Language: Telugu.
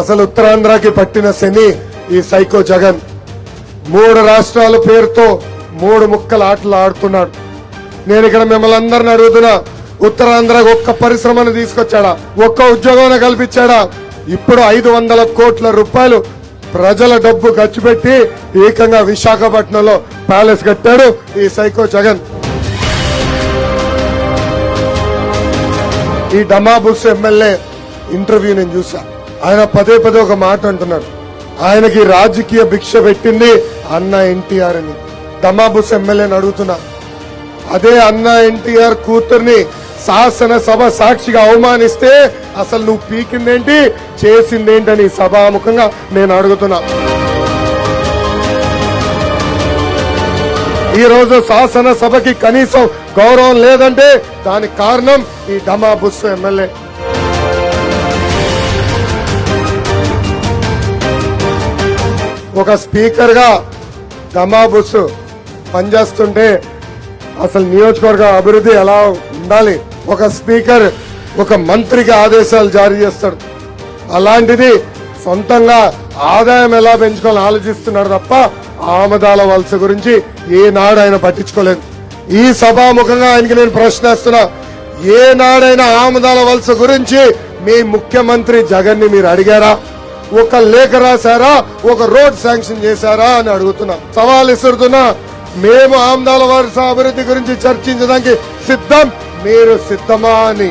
అసలు ఉత్తరాంధ్రకి పట్టిన శని ఈ సైకో జగన్ 3 రాష్ట్రాల పేరుతో 3 ముక్కల ఆటలు ఆడుతున్నాడు. నేను ఇక్కడ మిమ్మల్ని అందరిని అడుగుతున్నా, ఉత్తరాంధ్రకు ఒక్క పరిశ్రమను తీసుకొచ్చాడా? ఒక్క ఉద్యోగం కల్పించాడా? ఇప్పుడు 500 కోట్ల రూపాయలు ప్రజల డబ్బు ఖర్చు పెట్టి ఏకంగా విశాఖపట్నంలో ప్యాలెస్ కట్టాడు ఈ సైకో జగన్. ఈ డమాబుస్ ఎమ్మెల్యే ఇంటర్వ్యూ నేను చూసా. ఆయన పదే ఒక మాట అంటున్నాడు, ఆయనకి రాజకీయ భిక్ష పెట్టింది అన్న ఎన్టీఆర్ అని. డమాబుస్ ఎమ్మెల్యేని అడుగుతున్నా, అదే అన్న ఎన్టీఆర్ కూతుర్ని శాసనసభ సాక్షిగా అవమానిస్తే అసలు నువ్వు పీకిందేంటి, చేసిందేంటని సభాముఖంగా నేను అడుగుతున్నా. ఈ రోజు శాసనసభకి కనీసం గౌరవం లేదంటే దానికి కారణం ఈ డమాబుస్ ఎమ్మెల్యే. ఒక స్పీకర్ గా డమాబుస్ పనిచేస్తుంటే అసలు నియోజకవర్గ అభివృద్ధి ఎలా ఉండాలి? ఒక స్పీకర్ ఒక మంత్రికి ఆదేశాలు జారీ చేస్తాడు. అలాంటిది సొంతంగా ఆదాయం ఎలా పెంచుకోవాలని ఆలోచిస్తున్నాడు తప్ప ఆమదాల వలస గురించి ఏనాడు ఆయన పట్టించుకోలేదు. ఈ సభాముఖంగా ఆయనకి నేను ప్రశ్నిస్తున్నా, ఏనాడైనా ఆమదాల వలస గురించి మీ ముఖ్యమంత్రి జగన్ ని మీరు అడిగారా? ఒక లేఖ రాశారా? ఒక రోడ్ శాంక్షన్ చేశారా అని అడుగుతున్నా, సవాల్ ఇస్తున్నా. మేము ఆమదాల వలస అభివృద్ధి గురించి చర్చించడానికి సిద్ధం, మీరు సిద్ధమా అని.